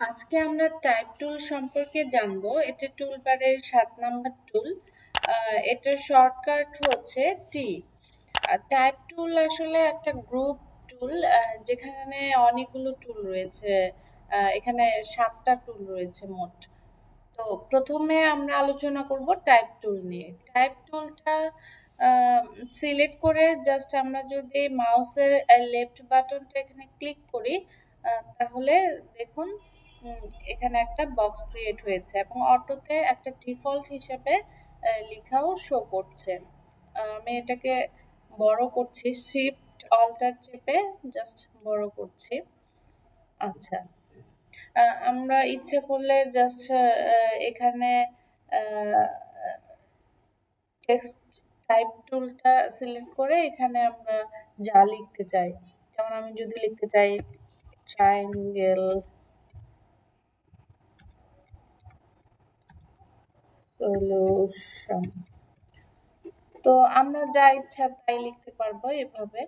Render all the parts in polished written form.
আজকে আমরা টাইপ টুল সম্পর্কে জানবো। এটা টুলবারের 7 নাম্বার টুল। এটার শর্টকাট হচ্ছে টি। টাইপ টুল আসলে একটা গ্রুপ টুল, যেখানে অনেকগুলো টুল রয়েছে। এখানে 7টা টুল রয়েছে মোট। তো প্রথমে আমরা আলোচনা করব টাইপ টুল নিয়ে। টাইপ টুলটা সিলেক্ট করে জাস্ট আমরা যদি মাউসের লেফট বাটনটা এখানে ক্লিক করি, তাহলে দেখুন এখানে একটা বক্স ক্রিয়েট হয়েছে এবং অটোতে একটা ডিফল্ট হিসেবে লেখাও শো করছে। আমি এটাকে বড় করছি, শিফট অল্টার চেপে জাস্ট বড় করছি। আচ্ছা, আমরা ইচ্ছে করলে জাস্ট এখানে টেক্সট টাইপ টুলটা সিলেক্ট করে এখানে আমরা যা লিখতে চাই, যেমন আমি যদি লিখতে চাই ট্রায়াঙ্গেল সলিউশন, তো আমরা যা ইচ্ছা তাই লিখতে পারবো এভাবে।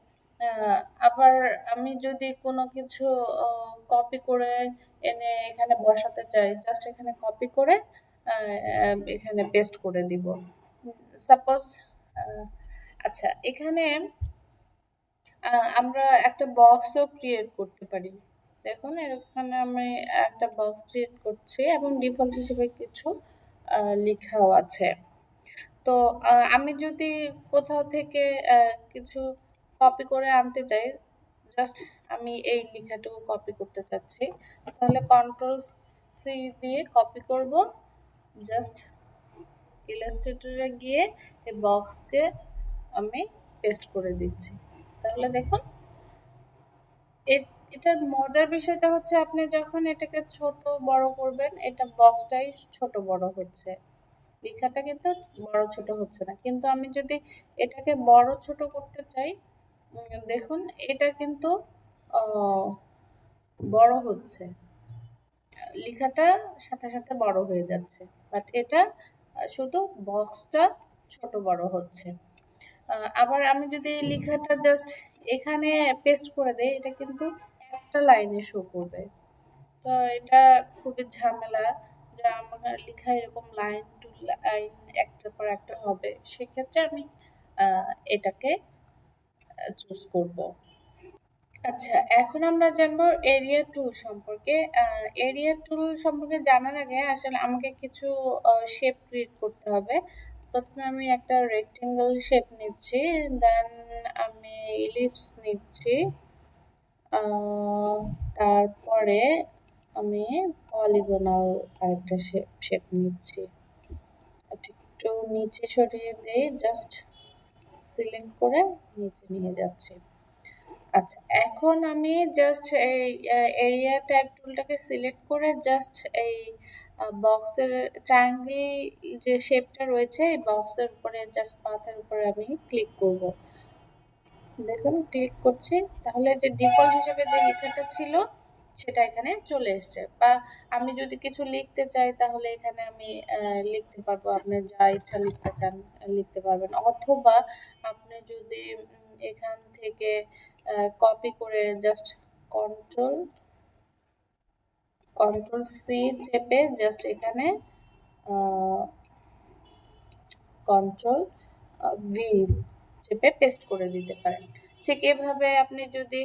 আবার আমি যদি কোনো কিছু কপি করে এনে এখানে বসাতে চাই, জাস্ট এখানে কপি করে এখানে পেস্ট করে দিব। সাপোজ আচ্ছা, এখানে আমরা একটা বক্সও ক্রিয়েট করতে পারি। দেখুন এখানে আমি একটা বক্স ক্রিয়েট করছি এবং ডিফল্ট হিসেবে কিছু লেখাও আছে। তো আমি যদি কোথাও থেকে কিছু কপি করে আনতে চাই, জাস্ট আমি এই লেখাটুকু কপি করতে চাচ্ছি, তাহলে কন্ট্রোল সি দিয়ে কপি করব। জাস্ট ইলাস্ট্রেটরে গিয়ে এই বক্সকে আমি পেস্ট করে দিচ্ছি। তাহলে দেখুন এটার মজার বিষয়টা হচ্ছে আপনি যখন এটাকে ছোট বড় করবেন, এটা বক্সটাই ছোট বড় হচ্ছে, লেখাটা কিন্তু বড় ছোট হচ্ছে না। কিন্তু আমি যদি এটাকে বড় ছোট করতে চাই, দেখুন এটা কিন্তু বড় হচ্ছে, লেখাটা সাথে সাথে বড় হয়ে যাচ্ছে, বাট এটা শুধু বক্সটা ছোট বড় হচ্ছে। আবার আমি যদি এই লেখাটা জাস্ট এখানে পেস্ট করে দেই, এটা কিন্তু একটা লাইনে শো করবে। তো এটা খুবই ঝামেলা যে আমার লেখা এরকম লাইন টু লাইন একটার পর একটা হবে, সেক্ষেত্রে আমি এটাকে চুজ করব। আচ্ছা, এখন আমরা জানবো এরিয়া টুল সম্পর্কে। এরিয়া টুল সম্পর্কে জানার আগে আসলে আমাকে কিছু শেপ ক্রিয়েট করতে হবে। প্রথমে আমি একটা রেক্টেঙ্গেল শেপ নিচ্ছি, দেন আমি ইলিপস নিচ্ছি, তারপরে আমি পলিগনাল আরেকটা শেপ নিচ্ছি। একটু নিচে সরিয়ে দিয়ে জাস্ট সিলেক্ট করে নিচে নিয়ে যাচ্ছি। আচ্ছা, এখন আমি জাস্ট এই এরিয়া টাইপ টুলটাকে সিলেক্ট করে জাস্ট এই বক্সের ট্রায়াঙ্গেল যে শেপটা রয়েছে এই বক্সের উপরে জাস্ট পাথের উপরে আমি ক্লিক করব। দেখুন ক্লিক করছি, তাহলে যে ডিফল্ট হিসেবে যে লেখাটা ছিল সেটা এখানে চলে এসছে। বা আমি যদি কিছু লিখতে চাই তাহলে এখানে আমি লিখতে পারবো, আপনি যা ইচ্ছা লিখতে চান লিখতে পারবেন। অথবা আপনি যদি এখান থেকে কপি করে জাস্ট কন্ট্রোল কন্ট্রোল সি চেপে জাস্ট এখানে কন্ট্রোল ভি চেপে পেস্ট করে দিতে পারেন। ঠিক এভাবে আপনি যদি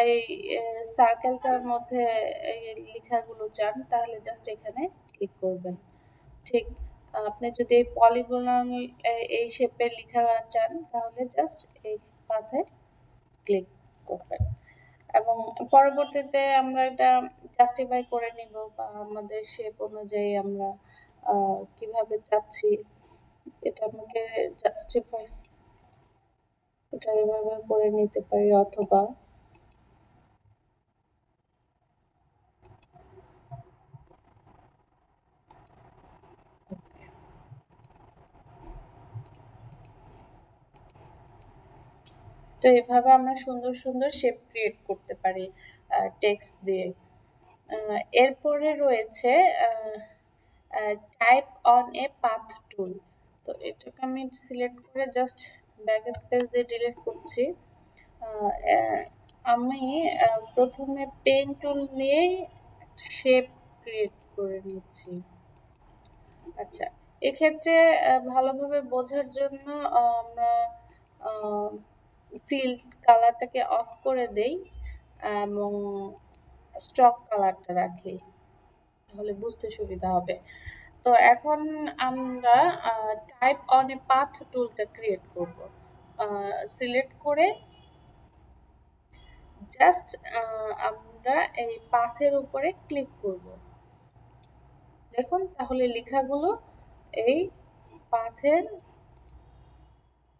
এই সার্কেলটার মধ্যে এই লেখাগুলো চান তাহলে জাস্ট এখানে ক্লিক করবেন। ঠিক আপনি যদি এই পলিগনাল এই শেপের লেখা চান তাহলে জাস্ট এই পাথে ক্লিক করবেন এবং পরবর্তীতে আমরা এটা জাস্টিফাই করে নিব বা আমাদের শেপ অনুযায়ী আমরা কিভাবে চাচ্ছি এটা আমাকে জাস্টিফাই এটা এভাবে করে নিতে পারি। অথবা তো এভাবে আমরা সুন্দর সুন্দর শেপ ক্রিয়েট করতে পারি টেক্সট দিয়ে। এরপরে রয়েছে টাইপ অন এ পাথ টুল। তো এটাকে আমি সিলেক্ট করে জাস্ট ব্যাক স্পেস দিয়ে ডিলিট করছি। আমি প্রথমে পেন টুল নিয়েই শেপ ক্রিয়েট করে নিচ্ছি। আচ্ছা, এক্ষেত্রে ভালোভাবে বোঝার জন্য আমরা ফিল কালারটাকে অফ করে দেই এবং স্টক কালারটা রাখি, তাহলে বুঝতে সুবিধা হবে। তো এখন আমরা টাইপ অন এ পাথ টুলটা ক্রিয়েট করব। সিলেক্ট করে জাস্ট আমরা এই পাথের উপরে ক্লিক করব। দেখুন, তাহলে লেখাগুলো এই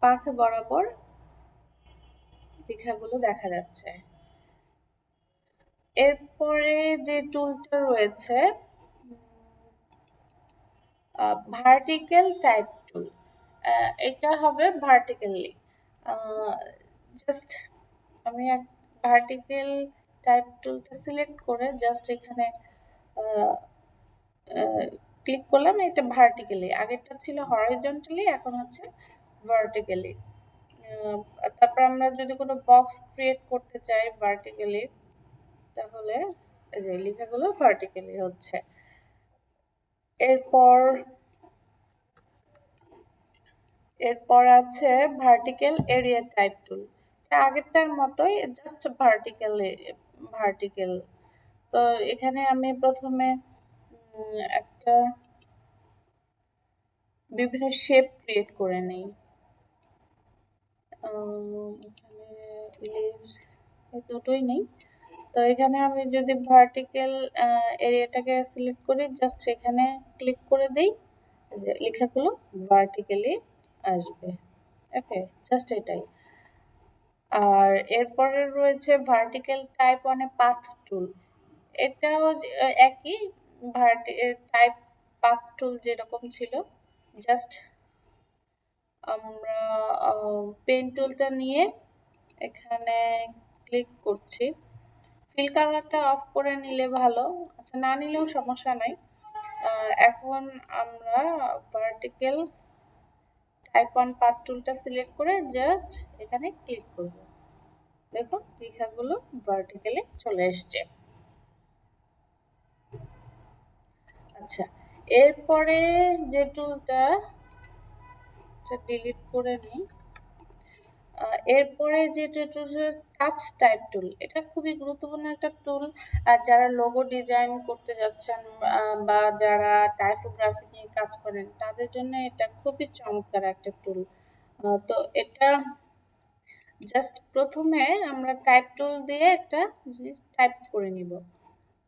পাথ বরাবর লেখাগুলো দেখা যাচ্ছে। এরপরে যে টুলটা রয়েছে ভার্টিক্যাল টাইপ টুল, এটা হবে ভার্টিক্যালি। জাস্ট আমি ভার্টিক্যাল টাইপ টুলটা সিলেক্ট করে জাস্ট এখানে ক্লিক করলাম। এটা ভার্টিক্যালি, আগেরটা ছিল হরাইজন্টালি, এখন হচ্ছে ভার্টিক্যালি। তারপর আমরা যদি কোনো বক্স ক্রিয়েট করতে চাই ভার্টিক্যালি, তাহলে এই যে লেখাগুলো ভার্টিক্যালি হচ্ছে। এরপর আছে ভার্টিক্যাল এরিয়া টাইপ টুল, আগেরটার মতোই, জাস্ট ভার্টিক্যাল। তো এখানে আমি প্রথমে একটা বিভিন্ন শেপ ক্রিয়েট করে নেই। এখানে লিভস দুটোই নেই। তো এখানে আমি যদি ভার্টিক্যাল এরিয়াটাকে সিলেক্ট করি, জাস্ট এখানে ক্লিক করে দেই, যে লেখাগুলো ভার্টিক্যালি আসবে। ওকে, জাস্ট এটাই। আর এরপরে রয়েছে vertical type on a path টুল। এটাও একই, টাইপ পাথ টুল যেরকম ছিল, জাস্ট আমরা পেন টুলটা নিয়ে এখানে ক্লিক করছি। ফিল কালারটা অফ করে নিলে ভালো, আচ্ছা না নিলেও সমস্যা নাই। এখন আমরা ভার্টিক্যাল টাইপ অন পাথ টুলটা সিলেক্ট করে জাস্ট এখানে ক্লিক করব। দেখুন, লেখাগুলো ভার্টিক্যালি চলে এসছে। আচ্ছা, এরপরে যে টুলটা ডিলিট করে নিই। এরপরে যে টুলটা টাচ টাইপ টুল, এটা খুবই গুরুত্বপূর্ণ একটা টুল। আর যারা লোগো ডিজাইন করতে যাচ্ছেন বা যারা টাইপোগ্রাফি নিয়ে কাজ করেন, তাদের জন্য এটা খুবই চমৎকার একটা টুল। তো এটা জাস্ট প্রথমে আমরা টাইপ টুল দিয়ে একটা জিনিস টাইপ করে নিব।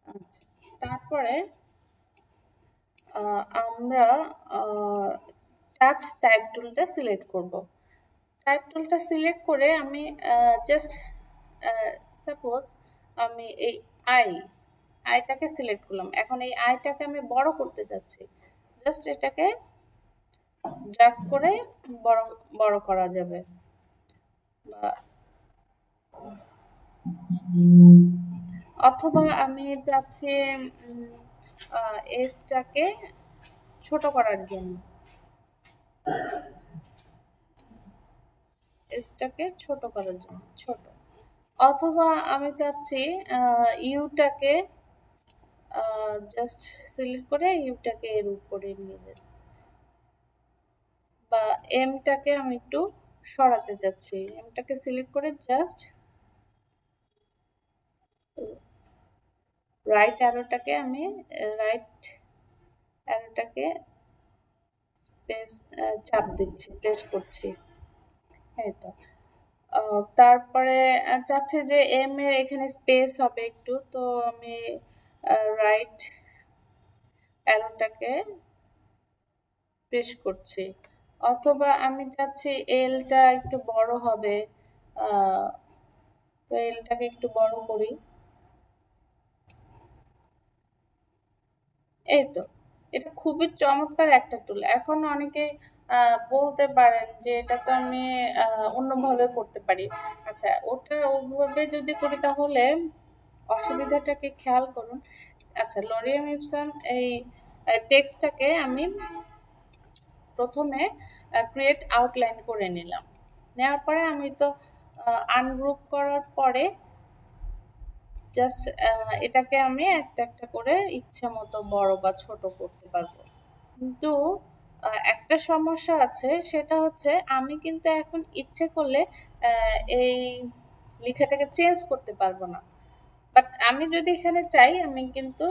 আচ্ছা, তারপরে আমরা টাচ টাইপ টুলটা সিলেক্ট করব। টাইপ টুলটা সিলেক্ট করে আমি জাস্ট সাপোজ আমি এই আইটাকে সিলেক্ট করলাম। এখন এই আইটাকে আমি বড় করতে চাচ্ছি, জাস্ট এটাকে ড্র্যাগ করে বড় করা যাবে। অথবা আমি চাচ্ছি এসটাকে ছোট করার জন্য, ছোট। অথবা আমি চাচ্ছি ইউটাকে জাস্ট সিলেক্ট করে ইউটাকে এর উপরে নিয়ে যেতে, বা এমটাকে আমি একটু সরাতে চাচ্ছি, এমটাকে সিলেক্ট করে জাস্ট রাইট অ্যারোটাকে স্পেস চাপ দিচ্ছি, প্রেস করছি। এই তো। তারপরে চাচ্ছি যে এম এর এখানে স্পেস হবে একটু, তো আমি রাইট অ্যারোটাকে প্রেস করছি। অথবা আমি চাচ্ছি এলটা একটু বড় হবে, তো এলটাকে একটু বড় করি। এই তো, এটা খুবই চমৎকার একটা টুল। এখন অনেকে বলতে পারেন যে এটা তো আমি অন্যভাবে করতে পারি। আচ্ছা, ওটা ওভাবে যদি করি তাহলে অসুবিধাটাকে খেয়াল করুন। আচ্ছা, লরিয়াম ইপসন এই টেক্সটটাকে আমি প্রথমে ক্রিয়েট আউটলাইন করে নিলাম। নেওয়ার পরে আমি তো আনগ্রুপ করার পরে জাস্ট এটাকে আমি একটা একটা করে ইচ্ছে মতো বড় বা ছোট করতে পারবো। কিন্তু একটা সমস্যা আছে, সেটা হচ্ছে আমি কিন্তু এখন ইচ্ছে করলে এই লেখাটাকে চেঞ্জ করতে পারবো না। বাট আমি যদি এখানে চাই, আমি কিন্তু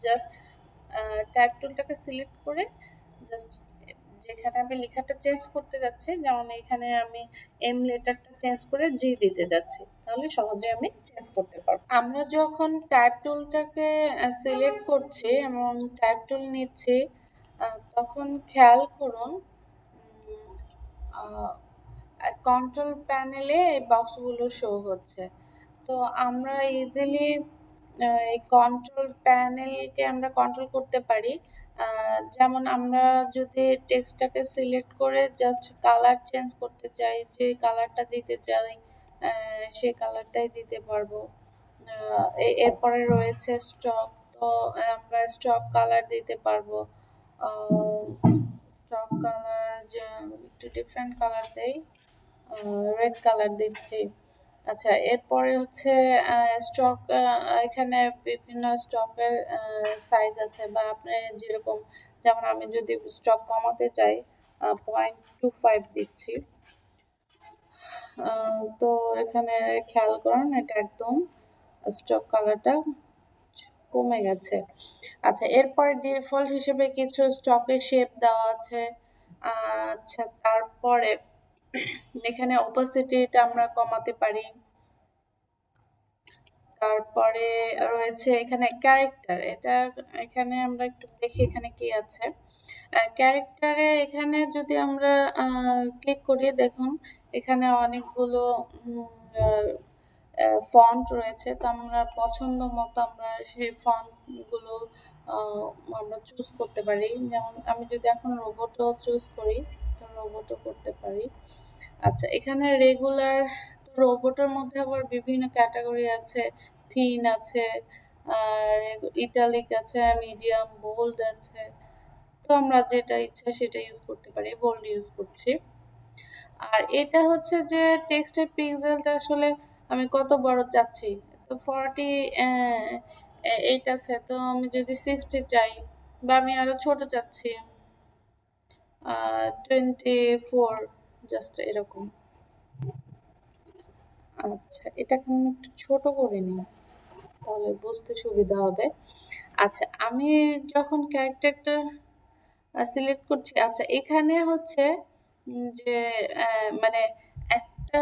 জাস্ট টাইপ টুলটাকে সিলেক্ট করে জাস্ট যেখানে আমি লেখাটা চেঞ্জ করতে যাচ্ছি, যেমন এখানে আমি এম লেটারটা চেঞ্জ করে জি দিতে যাচ্ছি, তাহলে সহজে আমি চেঞ্জ করতে পারবো। আমরা যখন টাইপ টুলটাকে সিলেক্ট করছি এবং টাইপ টুল নিচ্ছি, তখন খেয়াল করুন কন্ট্রোল প্যানেলে এই বক্সগুলো শো হচ্ছে। তো আমরা ইজিলি এই কন্ট্রোল প্যানেলকে আমরা কন্ট্রোল করতে পারি। যেমন আমরা যদি টেক্সটটাকে সিলেক্ট করে জাস্ট কালার চেঞ্জ করতে চাই, যে কালারটা দিতে চাই সেই কালারটাই দিতে পারবো। এরপরে রয়েছে স্টক, তো আমরা স্টক কালার দিতে পারবো। স্টক কালার যে একটু ডিফারেন্ট কালার দেই, রেড কালার দিচ্ছি। আচ্ছা, এরপরে হচ্ছে স্টক, এখানে বিভিন্ন স্টকের সাইজ আছে, বা আপনি যেরকম, যেমন আমি যদি স্টক কমাতে চাই 0.25 দিচ্ছি। তো এখানে খেয়াল করুন এটা একদম স্টক কালারটা কমে গেছে। আচ্ছা, এরপরে ডিফল্ট হিসেবে কিছু স্টকের শেপ দেওয়া আছে। আচ্ছা, তারপরে এখানে অপাসিটিটা আমরা কমাতে পারি। তারপরে রয়েছে এখানে ক্যারেক্টার, এটা এখানে আমরা একটু দেখি এখানে কি আছে। ক্যারেক্টারে এখানে যদি আমরা ক্লিক করি, দেখুন এখানে অনেকগুলো ফন্ট রয়েছে। তো আমরা পছন্দ মতো আমরা সেই ফন্টগুলো আমরা চুজ করতে পারি। যেমন আমি যদি এখন রোবটও চুজ করি, তো রোবটও করতে পারি। আচ্ছা, এখানে রেগুলার, তো রোবটের মধ্যে আবার বিভিন্ন ক্যাটাগরি আছে, থিন আছে, আর ইটালিক আছে, মিডিয়াম, বোল্ড আছে। তো আমরা যেটা ইচ্ছা সেটা ইউজ করতে পারি, বোল্ড ইউজ করছি। আর এটা হচ্ছে যে টেক্সটের পিক্সেলটা আসলে আমি কত বড় চাচ্ছি। তো 48 আছে, তো আমি যদি 60 চাই, বা আমি আরো ছোট চাচ্ছি 24, জাস্ট এরকম। আচ্ছা, এটাকে আমি একটু ছোট করে নিই, তাহলে বুঝতে সুবিধা হবে। আচ্ছা, আমি যখন ক্যারেক্টারটা সিলেক্ট করছি, আচ্ছা এখানে হচ্ছে যে মানে একটা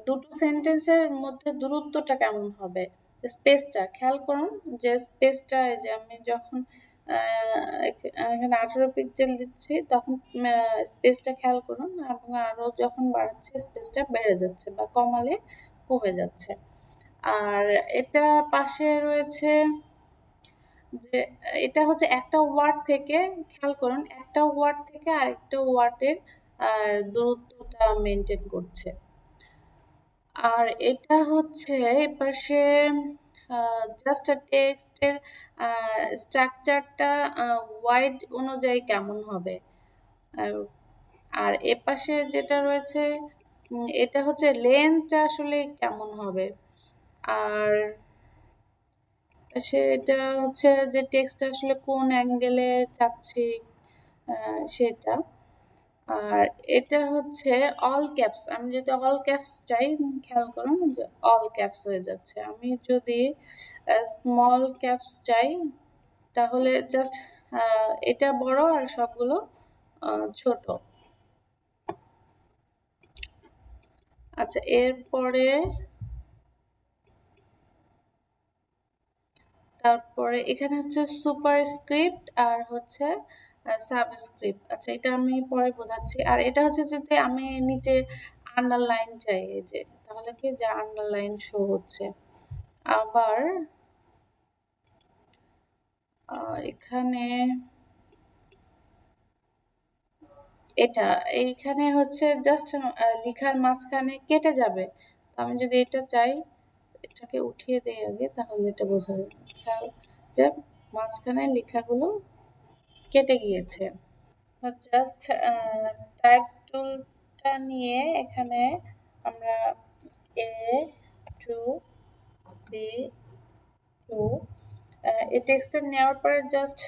দুটো সেন্টেন্সের মধ্যে দূরত্বটা কেমন হবে, স্পেসটা খেয়াল করুন। যে স্পেসটা, এই যে আমি যখন এখানে 18 পিক্সেল দিচ্ছি, তখন স্পেসটা খেয়াল করুন, এবং আরো যখন বাড়াচ্ছি স্পেসটা বেড়ে যাচ্ছে, বা কমালে কমে যাচ্ছে। আর এটা পাশে রয়েছে যে এটা হচ্ছে একটা ওয়ার্ড থেকে, খেয়াল করুন একটা ওয়ার্ড থেকে আরেকটা ওয়ার্ডের দূরত্বটা মেনটেন করছে। আর এটা হচ্ছে এপাশে জাস্ট টেক্সটের স্ট্রাকচারটা ওয়াইড অনুযায়ী কেমন হবে। আর আর এপাশে যেটা রয়েছে এটা হচ্ছে লেন্থটা আসলে কেমন হবে। আর সেটা হচ্ছে যে টেক্সটটা আসলে কোন অ্যাঙ্গেলে চাচ্ছি সেটা। আর এটা হচ্ছে অল ক্যাপস, আমি যদি অল ক্যাপস চাই, খেয়াল করুন যে অল ক্যাপস হয়ে যাচ্ছে। আমি যদি স্মল ক্যাপস চাই, তাহলে জাস্ট এটা বড় আর সবগুলো ছোট। আচ্ছা, এরপরে তারপরে এখানে হচ্ছে সুপারস্ক্রিপ্ট আর হচ্ছে সাবস্ক্রিপ্ট। আচ্ছা, এটা আমি পরে বোঝাচ্ছি। আর এটা হচ্ছে যদি আমি নিচে আন্ডারলাইন চাই, এই যে, তাহলে কি যে আন্ডারলাইন শো হচ্ছে। আবার এখানে এটা, এইখানে হচ্ছে জাস্ট লেখার মাঝখানে কেটে যাবে। তো আমি যদি এটা চাই, এটাকে উঠিয়ে দেই আগে, তাহলে এটা বোঝা যাবে। খেয়াল যে মাঝখানে লেখাগুলো কেটে গিয়েছে। জাস্ট টাইপ টুলটা নিয়ে এখানে আমরা A2 টু। এই টেক্সটটা নেওয়ার পরে জাস্ট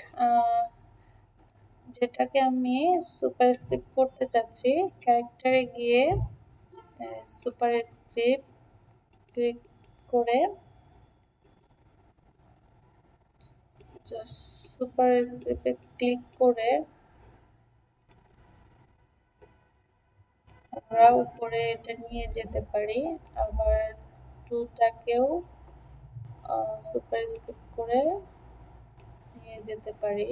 যেটাকে আমি সুপারস্ক্রিপ্ট করতে চাচ্ছি, ক্যারেক্টারে গিয়ে সুপারস্ক্রিপ্ট ক্লিক করে জাস্ট সুপারস্ক্রিপ্টে ক্লিক করে আমরা উপরে এটা নিয়ে যেতে পারি। আবার টুটাকেও সুপারস্ক্রিপ্ট করে নিয়ে যেতে পারি।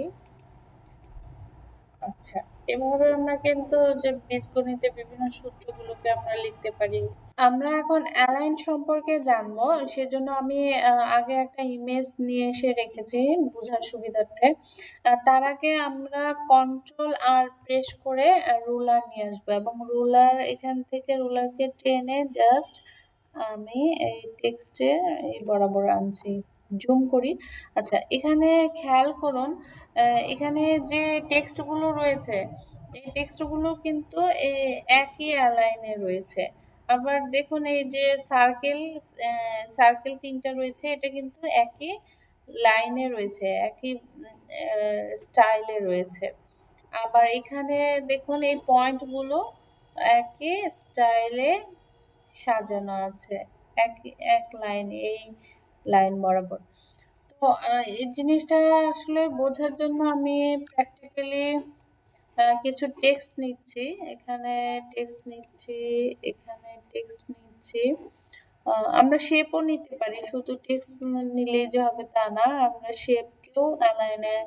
আচ্ছা, এভাবে আমরা কিন্তু যে বীজগণিতের বিভিন্ন সূত্রগুলোকে আমরা লিখতে পারি। আমরা এখন অ্যালাইন সম্পর্কে জানবো, সেজন্য আমি আগে একটা ইমেজ নিয়ে এসে রেখেছি বোঝার সুবিধার্থে। তার আগে আমরা কন্ট্রোল আর প্রেস করে রুলার নিয়ে আসবো এবং রুলার এখান থেকে রুলারকে টেনে জাস্ট আমি এই টেক্সটের এই বরাবর আনছি, জুম করি। আচ্ছা, এখানে খেয়াল করুন, এখানে যে টেক্সটগুলো রয়েছে এই টেক্সটগুলো কিন্তু একই অ্যালাইনে রয়েছে। আবার দেখুন এই যে সার্কেল তিনটা রয়েছে, এটা কিন্তু একই লাইনে রয়েছে, একই স্টাইলে রয়েছে। আবার এখানে দেখুন এই পয়েন্টগুলো একই স্টাইলে সাজানো আছে, এক লাইন, এই লাইন বরাবর। তো এই জিনিসটা আসলে বোঝার জন্য আমি প্র্যাকটিক্যালি কিছু টেক্সট নিচ্ছি, এখানে টেক্সট নিচ্ছি, এখানে টেক্সট নিচ্ছি। আমরা শেপও নিতে পারি, শুধু টেক্সট নিলেই যে হবে তা না, আমরা শেপকেও অ্যালাইনে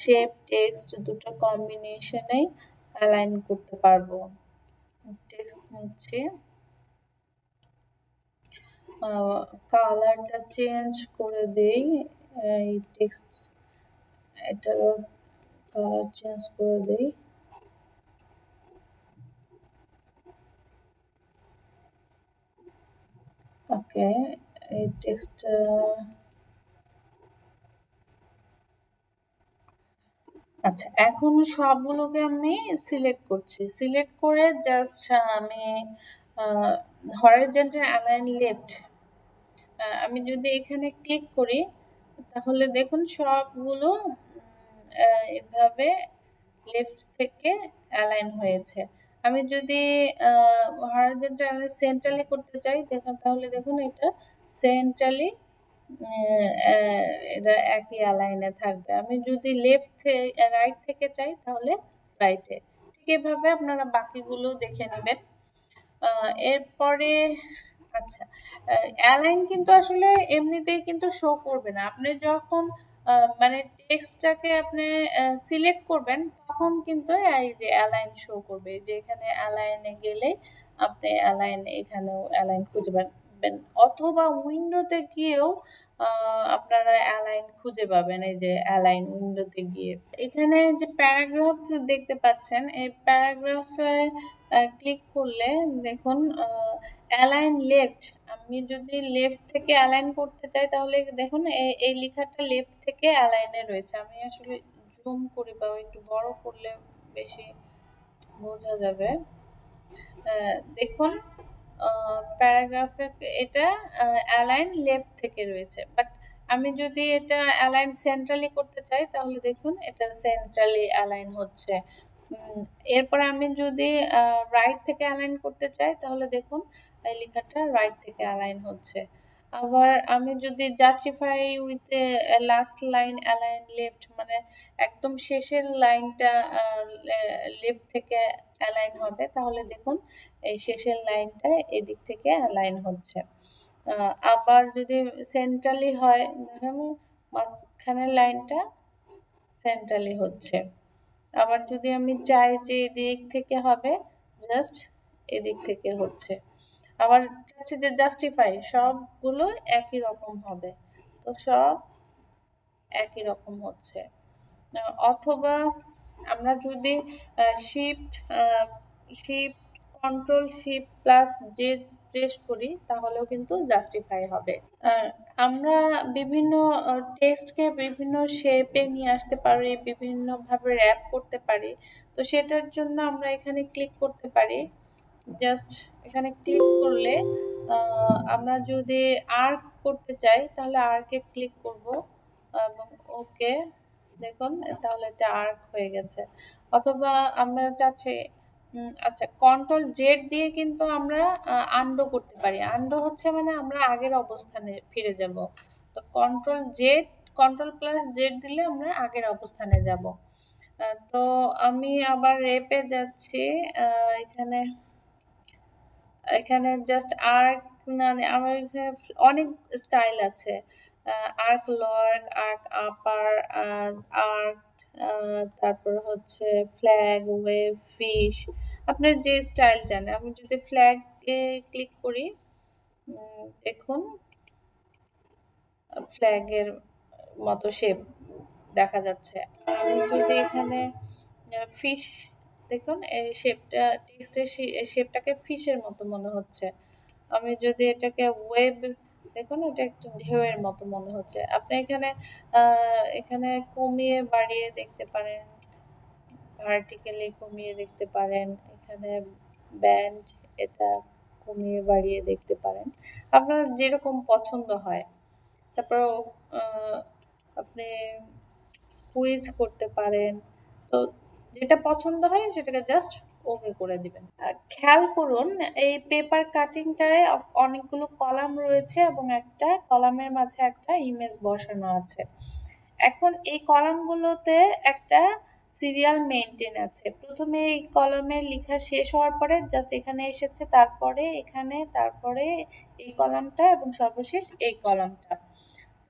শেপ টেক্সট দুটো কম্বিনেশনেই অ্যালাইন করতে পারবো। টেক্সট নিচ্ছি, কালারটা চেঞ্জ করে দেই, এই টেক্সট এটার কালার চেঞ্জ করে দেই। ওকে, এই টেক্সট আচ্ছা, এখন সবগুলোকে আমি সিলেক্ট করছি, সিলেক্ট করে জাস্ট আমি হরাইজন্টাল অ্যালাইন লেফট আমি যদি এখানে ক্লিক করি তাহলে দেখুন সবগুলো এভাবে লেফট থেকে অ্যালাইন হয়েছে। আমি যদি হরাইজন্টাল অ্যালাইন সেন্ট্রালি করতে চাই দেখুন, তাহলে দেখুন এটা সেন্ট্রালি এটা একই অ্যালাইনে থাকবে। আমি যদি রাইট থেকে চাই তাহলে রাইটে। ঠিক এভাবে আপনারা বাকিগুলো দেখে নেবেন। এরপরে আচ্ছা, অ্যালাইন কিন্তু আসলে এমনিতেই কিন্তু শো করবে না। আপনি যখন মানে টেক্সটটাকে আপনি সিলেক্ট করবেন তখন কিন্তু এই যে অ্যালাইন শো করবে। যে এখানে অ্যালাইনে গেলে আপনি অ্যালাইন, এখানেও অ্যালাইন খুঁজে পাবেন, অথবা উইন্ডোতে গিয়েও আপনারা অ্যালাইন খুঁজে পাবেন। এই যে অ্যালাইন উইন্ডোতে গিয়ে এখানে যে প্যারাগ্রাফ দেখতে পাচ্ছেন, এই প্যারাগ্রাফে ক্লিক করলে দেখুন অ্যালাইন লেফট, আমি যদি লেফট থেকে অ্যালাইন করতে চাই তাহলে দেখুন এই লেখাটা লেফট থেকে অ্যালাইনে রয়েছে। আমি আসলে জুম করি বা একটু বড় করলে বেশি বোঝা যাবে। দেখুন প্যারাগ্রাফে এটা অ্যালাইন লেফট থেকে রয়েছে, বাট আমি যদি এটা অ্যালাইন সেন্ট্রালি করতে চাই তাহলে দেখুন এটা সেন্ট্রালি অ্যালাইন হচ্ছে। এরপর আমি যদি রাইট থেকে অ্যালাইন করতে চাই তাহলে দেখুন এই লেখাটা রাইট থেকে অ্যালাইন হচ্ছে। আবার আমি যদি justify with last line align left, মানে একদম শেষের লাইনটা লেফট থেকে অ্যালাইন হবে, তাহলে দেখুন এই শেষের লাইনটা এদিক থেকে অ্যালাইন হচ্ছে। আবার যদি সেন্ট্রালি হয় দেখুন মাঝখানের লাইনটা সেন্ট্রালি হচ্ছে। আবার যদি আমি চাই যে এদিক থেকে হবে, জাস্ট এদিক থেকে হচ্ছে। আবার হচ্ছে যে জাস্টিফাই, সবগুলো একই রকম হবে, তো সব একই রকম হচ্ছে। অথবা আমরা যদি shift control shift plus J press করি তাহলেও কিন্তু জাস্টিফাই হবে। আমরা বিভিন্ন টেক্সটকে বিভিন্ন শেপে নিয়ে আসতে পারি, বিভিন্নভাবে র্যাপ করতে পারি। তো সেটার জন্য আমরা এখানে ক্লিক করতে পারি, জাস্ট এখানে ক্লিক করলে আমরা যদি আর্ক করতে চাই তাহলে আর্কে ক্লিক করব এবং ওকে, দেখুন তাহলে এটা আর্ক হয়ে গেছে। অথবা আমরা চাচ্ছি আচ্ছা, কন্ট্রোল জেড দিয়ে কিন্তু আমরা আনডো করতে পারি। আনডো হচ্ছে মানে আমরা আগের অবস্থানে ফিরে যাব। তো কন্ট্রোল প্লাস জেড দিলে আমরা আগের অবস্থানে যাব। তো আমি আবার রেপে যাচ্ছি। এখানে এখানে জাস্ট আর্ক, না আমার এখানে অনেক স্টাইল আছে। আর্ক লোয়ার, আর্ক আপার, আর্ক, তারপর হচ্ছে ফ্ল্যাগ, ওয়েভ, ফিশ। আপনি যে স্টাইল জানেন। আমি যদি ফ্ল্যাগ এ ক্লিক করি, দেখুন ফ্ল্যাগের মতো শেপ দেখা যাচ্ছে। আমি যদি এখানে ফিশ, দেখুন এই শেপটা, টেক্সটের শেপটাকে ফিশের মতো মনে হচ্ছে। আমি যদি এটাকে ওয়েব, দেখুন এটা একটা ঢেউয়ের মতো মনে হচ্ছে। আপনি এখানে এখানে কমিয়ে বাড়িয়ে দেখতে পারেন, ভার্টিক্যালি কমিয়ে দেখতে পারেন, এখানে ব্যান্ড এটা কমিয়ে বাড়িয়ে দেখতে পারেন, আপনার যেরকম পছন্দ হয়। তারপর আপনি স্কুইজ করতে পারেন। তো যেটা পছন্দ হয় সেটাকে জাস্ট ওকে করে দিবেন। খেয়াল করুন এই পেপার কাটিংটায় অনেকগুলো কলাম রয়েছে এবং একটা কলামের মাঝে একটা ইমেজ বসানো আছে। এখন এই কলামগুলোতে একটা সিরিয়াল মেইনটেইন আছে। প্রথমে এই কলামের লেখা শেষ হওয়ার পরে জাস্ট এখানে এসেছে, তারপরে এখানে, তারপরে এই কলামটা এবং সর্বশেষ এই কলামটা।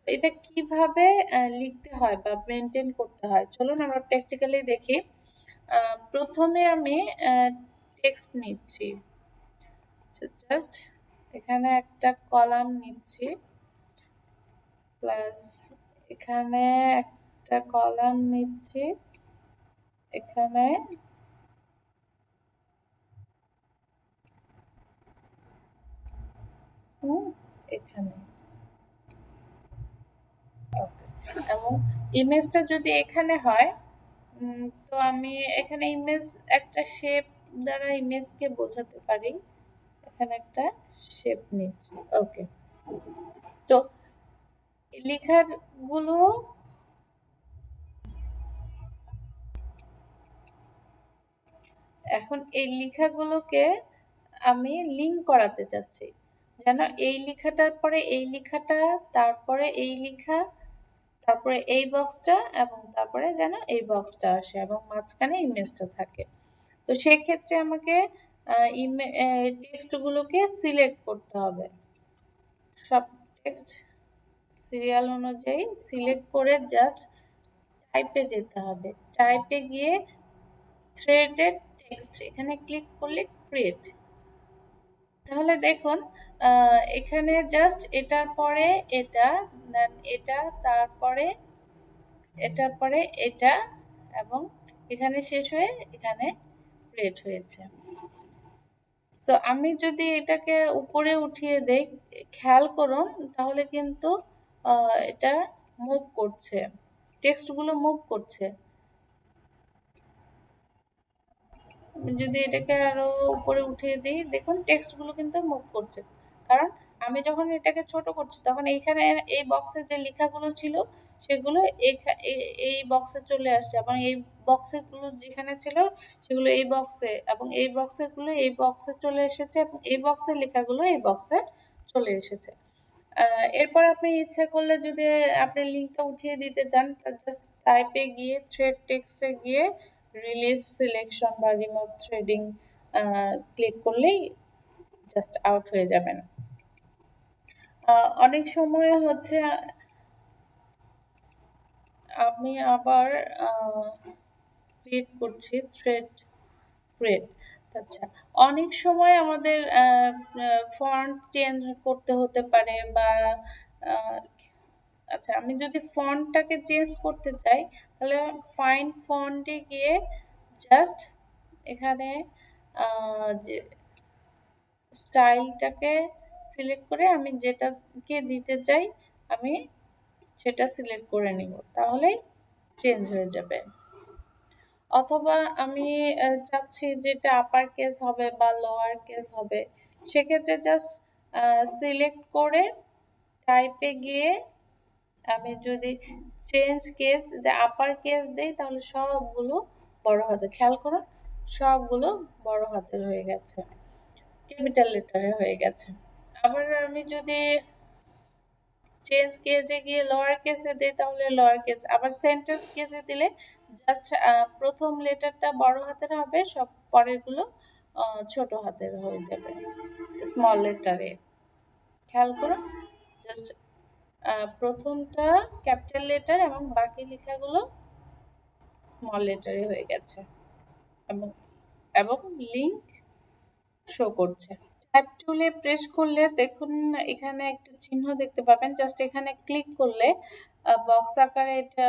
এটা কিভাবে লিখতে হয় বা মেনটেন করতে হয়, চলুন আমরা প্র্যাকটিক্যালি দেখি। প্রথমে আমি টেক্সট নিচ্ছি, জাস্ট এখানে একটা কলাম নিচ্ছি, প্লাস এখানে একটা কলাম নিচ্ছি, এখানে এখানে, এবং ইমেজটা যদি এখানে হয়, তো আমি এখানে ইমেজ একটা শেপ দ্বারা ইমেজকে বোঝাতে পারি। এখানে একটা শেপ নিচ্ছি, ওকে। তো লেখার গুলো, এখন এই লেখাগুলোকে আমি লিঙ্ক করাতে চাচ্ছি, যেন এই লেখাটার পরে এই লেখাটা, তারপরে এই লেখা, তারপরে এই বক্সটা এবং তারপরে যেন এই বক্সটা আসে এবং মাঝখানে ইমেজটা থাকে। তো সেক্ষেত্রে আমাকে টেক্সটগুলোকে সিলেক্ট করতে হবে। সব টেক্সট সিরিয়াল অনুযায়ী সিলেক্ট করে জাস্ট টাইপে যেতে হবে। টাইপে গিয়ে থ্রেডেড টেক্সট এখানে ক্লিক করলে ক্রিয়েট। তাহলে দেখুন এখানে জাস্ট এটার পরে এটা, দেন এটা, তারপরে এটার পরে এটা, এবং এখানে শেষ হয়ে এখানে ক্রিয়েট হয়েছে। তো আমি যদি এটাকে উপরে উঠিয়ে দেই, খেয়াল করুন তাহলে কিন্তু এটা মুভ করছে, টেক্সটগুলো মুভ করছে। আমি যদি এটাকে আরো উপরে উঠিয়ে দিই, দেখুন টেক্সটগুলো কিন্তু মুভ করছে, কারণ আমি যখন এটাকে ছোট করছি তখন এইখানে এই বক্সে যে লেখাগুলো ছিল সেগুলো এই বক্সে চলে আসছে, এবং এই বক্সের গুলো যেখানে ছিল সেগুলো এই বক্সে, এবং এই বক্সের গুলো এই বক্সে চলে এসেছে, এবং এই বক্সের লেখাগুলো এই বক্সে চলে এসেছে। এরপর আপনি ইচ্ছা করলে যদি আপনি লিঙ্কটা উঠিয়ে দিতে চান, জাস্ট টাইপে গিয়ে থ্রেড টেক্সটে গিয়ে রিলিজ সিলেকশন বা রিমুভ থ্রেডিং ক্লিক করলেই জাস্ট আউট হয়ে যাবেন। অনেক সময় হচ্ছে আমি আবার ক্রিয়েট করছি থ্রেড। আচ্ছা, অনেক সময় আমাদের ফন্ট চেঞ্জ করতে হতে পারে, বা আচ্ছা আমি যদি ফন্টটাকে চেঞ্জ করতে চাই তাহলে ফাইন ফন্টে গিয়ে জাস্ট এখানে যে স্টাইলটাকে সিলেক্ট করে আমি যেটাকে দিতে চাই আমি সেটা সিলেক্ট করে নিব, তাহলেই চেঞ্জ হয়ে যাবে। অথবা আমি চাচ্ছি যেটা আপার কেস হবে বা লোয়ার কেস হবে, সেক্ষেত্রে জাস্ট সিলেক্ট করে টাইপে গিয়ে আমি যদি চেঞ্জ কেস যে আপার কেস দেই তাহলে সবগুলো বড় হাতে, খেয়াল করো সবগুলো বড় হাতের হয়ে গেছে, ক্যাপিটাল লেটারে হয়ে গেছে। আবার আমি যদি চেঞ্জ কেসে গিয়ে লোয়ার কেসে দিই তাহলে লোয়ার কেস, আবার সেন্টার কেসে দিলে জাস্ট প্রথম লেটারটা বড় হাতের হবে, সব পরেরগুলো ছোট হাতের হয়ে যাবে স্মল লেটারে। খেয়াল করো জাস্ট প্রথমটা ক্যাপিটাল লেটার এবং বাকি লেখাগুলো স্মল লেটারে হয়ে গেছে এবং এবং লিংক শো করছে। টাইপ টুলে প্রেস করলে দেখুন এখানে একটা চিহ্ন দেখতে পাবেন, জাস্ট এখানে ক্লিক করলে বক্স আকারে এটা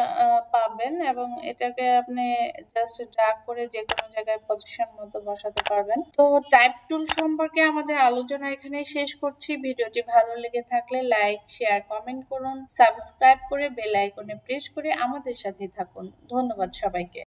পাবেন এবং এটাকে আপনি জাস্ট ড্র্যাগ করে যে কোনো জায়গায় পজিশন মতো বসাতে পারবেন। তো টাইপ টুল সম্পর্কে আমাদের আলোচনা এখানে শেষ করছি। ভিডিওটি ভালো লেগে থাকলে লাইক, শেয়ার, কমেন্ট করুন, সাবস্ক্রাইব করে বেল আইকনে প্রেস করে আমাদের সাথে থাকুন। ধন্যবাদ সবাইকে।